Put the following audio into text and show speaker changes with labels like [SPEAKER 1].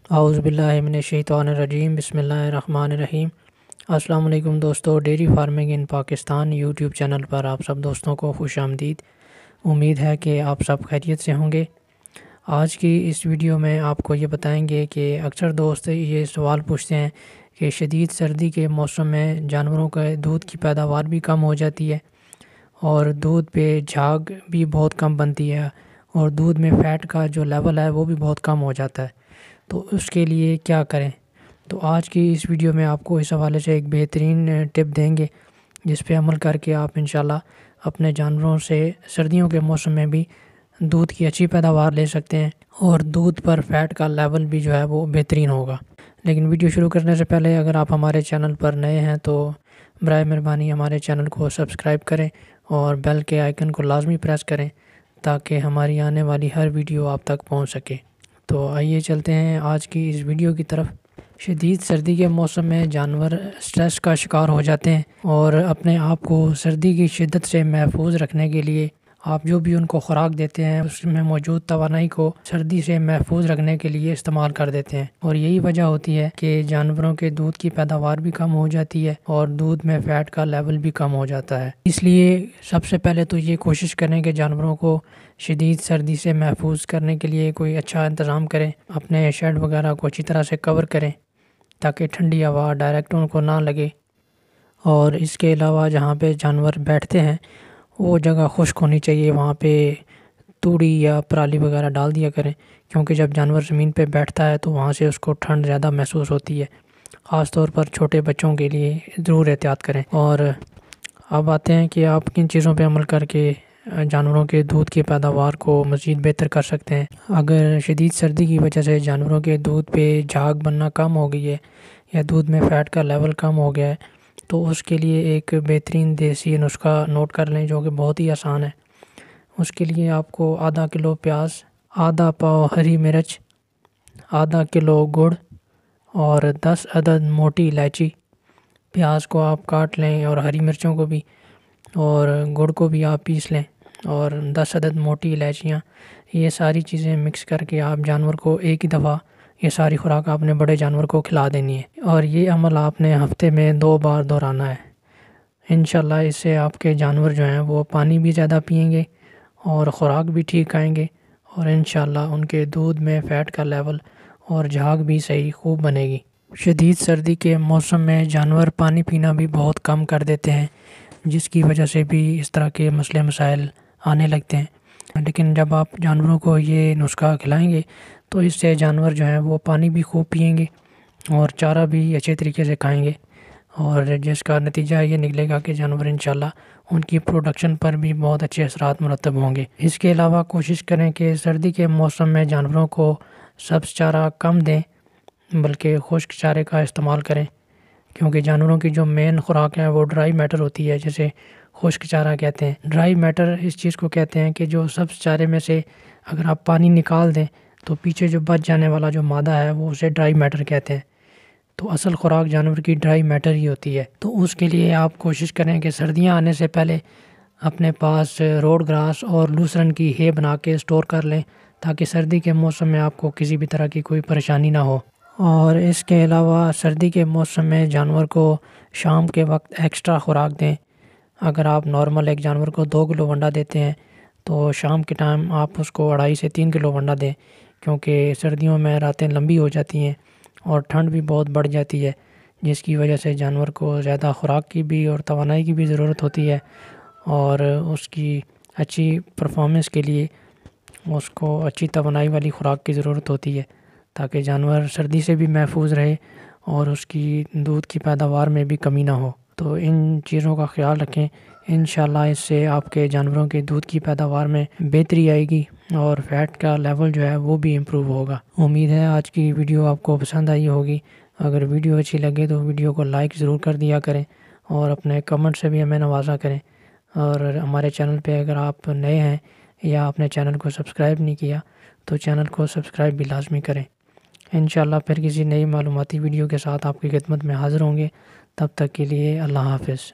[SPEAKER 1] اعوذ باللہ من الشیطان الرجیم، بسم اللہ الرحمن الرحیم۔ السلام علیکم دوستو، ڈیری فارمنگ ان پاکستان یوٹیوب چینل پر آپ سب دوستوں کو خوش آمدید۔ امید ہے کہ آپ سب خیریت سے ہوں گے۔ آج کی اس ویڈیو میں آپ کو یہ بتائیں گے کہ اکثر دوست یہ سوال پوچھتے ہیں کہ شدید سردی کے موسم میں جانوروں کا دودھ کی پیداوار بھی کم ہو جاتی ہے اور دودھ پہ جھاگ بھی بہت کم بنتی ہے اور دودھ میں فیٹ کا جو لیول ہے وہ بھی بہت کم ہو جاتا ہے، تو اس کے لیے کیا کریں؟ تو آج کی اس ویڈیو میں آپ کو اس حوالے سے ایک بہترین ٹپ دیں گے جس پہ عمل کر کے آپ انشاءاللہ اپنے جانوروں سے سردیوں کے موسم میں بھی دودھ کی اچھی پیداوار لے سکتے ہیں اور دودھ پر فیٹ کا لیول بھی جو ہے وہ بہترین ہوگا۔ لیکن ویڈیو شروع کرنے سے پہلے اگر آپ ہمارے چینل پر نئے ہیں تو برائے مہربانی ہمارے چینل کو سبسکرائب کریں اور بیل کے آئیکن کو لازمی پریس کریں تاکہ ہماری آنے والی ہر ویڈیو آپ تک پہنچ سکے۔ تو آئیے چلتے ہیں آج کی اس ویڈیو کی طرف۔ شدید سردی کے موسم میں جانور سٹریس کا شکار ہو جاتے ہیں اور اپنے آپ کو سردی کی شدت سے محفوظ رکھنے کے لیے آپ جو بھی ان کو خوراک دیتے ہیں اس میں موجود توانائی کو سردی سے محفوظ رکھنے کے لیے استعمال کر دیتے ہیں، اور یہی وجہ ہوتی ہے کہ جانوروں کے دودھ کی پیداوار بھی کم ہو جاتی ہے اور دودھ میں فیٹ کا لیول بھی کم ہو جاتا ہے۔ اس لیے سب سے پہلے تو یہ کوشش کریں کہ جانوروں کو شدید سردی سے محفوظ کرنے کے لیے کوئی اچھا انتظام کریں، اپنے شیڈ وغیرہ کو اچھی طرح سے کور کریں تاکہ ٹھنڈی ہوا ڈائریکٹ ان کو نہ لگے، اور اس کے علاوہ جہاں پہ جانور بیٹھتے ہیں وہ جگہ خشک ہونی چاہیے، وہاں پہ توڑی یا پرالی وغیرہ ڈال دیا کریں، کیونکہ جب جانور زمین پہ بیٹھتا ہے تو وہاں سے اس کو ٹھنڈ زیادہ محسوس ہوتی ہے۔ خاص طور پر چھوٹے بچوں کے لیے ضرور احتیاط کریں۔ اور اب آتے ہیں کہ آپ کن چیزوں پہ عمل کر کے جانوروں کے دودھ کی پیداوار کو مزید بہتر کر سکتے ہیں۔ اگر شدید سردی کی وجہ سے جانوروں کے دودھ پہ جھاگ بننا کم ہو گئی ہے یا دودھ میں فیٹ کا لیول کم ہو گیا ہے تو اس کے لیے ایک بہترین دیسی نسخہ نوٹ کر لیں جو کہ بہت ہی آسان ہے۔ اس کے لیے آپ کو آدھا کلو پیاز، آدھا پاؤ ہری مرچ، آدھا کلو گڑ اور 10 عدد موٹی الائچی۔ پیاز کو آپ کاٹ لیں اور ہری مرچوں کو بھی اور گڑ کو بھی آپ پیس لیں اور 10 عدد موٹی الائچیاں، یہ ساری چیزیں مکس کر کے آپ جانور کو ایک ہی دفعہ یہ ساری خوراک آپ نے بڑے جانور کو کھلا دینی ہے، اور یہ عمل آپ نے ہفتے میں 2 بار دہرانا ہے۔ انشاءاللہ اس سے آپ کے جانور جو ہیں وہ پانی بھی زیادہ پئیں گے اور خوراک بھی ٹھیک کھائیں گے، اور انشاءاللہ ان کے دودھ میں فیٹ کا لیول اور جھاگ بھی صحیح خوب بنے گی۔ شدید سردی کے موسم میں جانور پانی پینا بھی بہت کم کر دیتے ہیں، جس کی وجہ سے بھی اس طرح کے مسئلے مسائل آنے لگتے ہیں۔ لیکن جب آپ جانوروں کو یہ نسخہ کھلائیں گے تو اس سے جانور جو ہیں وہ پانی بھی خوب پئیں گے اور چارہ بھی اچھے طریقے سے کھائیں گے، اور جس کا نتیجہ یہ نکلے گا کہ جانور انشاءاللہ ان کی پروڈکشن پر بھی بہت اچھے اثرات مرتب ہوں گے۔ اس کے علاوہ کوشش کریں کہ سردی کے موسم میں جانوروں کو سبز چارہ کم دیں بلکہ خشک چارے کا استعمال کریں، کیونکہ جانوروں کی جو مین خوراک ہے وہ ڈرائی میٹر ہوتی ہے، جسے خشک چارہ کہتے ہیں۔ ڈرائی میٹر اس چیز کو کہتے ہیں کہ جو سبز چارے میں سے اگر آپ پانی نکال دیں تو پیچھے جو بچ جانے والا جو مادہ ہے وہ اسے ڈرائی میٹر کہتے ہیں۔ تو اصل خوراک جانور کی ڈرائی میٹر ہی ہوتی ہے۔ تو اس کے لیے آپ کوشش کریں کہ سردیاں آنے سے پہلے اپنے پاس روڈ گراس اور لوسرن کی ہے بنا کے اسٹور کر لیں تاکہ سردی کے موسم میں آپ کو کسی بھی طرح کی کوئی پریشانی نہ ہو۔ اور اس کے علاوہ سردی کے موسم میں جانور کو شام کے وقت ایکسٹرا خوراک دیں۔ اگر آپ نارمل ایک جانور کو 2 کلو ونڈا دیتے ہیں تو شام کے ٹائم آپ اس کو 2.5 سے 3 کلو ونڈا دیں، کیونکہ سردیوں میں راتیں لمبی ہو جاتی ہیں اور ٹھنڈ بھی بہت بڑھ جاتی ہے، جس کی وجہ سے جانور کو زیادہ خوراک کی بھی اور توانائی کی بھی ضرورت ہوتی ہے، اور اس کی اچھی پرفارمنس کے لیے اس کو اچھی توانائی والی خوراک کی ضرورت ہوتی ہے تاکہ جانور سردی سے بھی محفوظ رہے اور اس کی دودھ کی پیداوار میں بھی کمی نہ ہو۔ تو ان چیزوں کا خیال رکھیں، انشاءاللہ اس سے آپ کے جانوروں کے دودھ کی پیداوار میں بہتری آئے گی اور فیٹ کا لیول جو ہے وہ بھی امپروو ہوگا۔ امید ہے آج کی ویڈیو آپ کو پسند آئی ہوگی۔ اگر ویڈیو اچھی لگے تو ویڈیو کو لائک ضرور کر دیا کریں اور اپنے کمنٹ سے بھی ہمیں نوازا کریں، اور ہمارے چینل پہ اگر آپ نئے ہیں یا اپنے چینل کو سبسکرائب نہیں کیا تو چینل کو سبسکرائب بھی لازمی کریں۔ انشاءاللہ پھر کسی نئی معلوماتی ویڈیو کے ساتھ آپ کی خدمت میں حاضر ہوں گے، تب تک کے لیے اللہ حافظ۔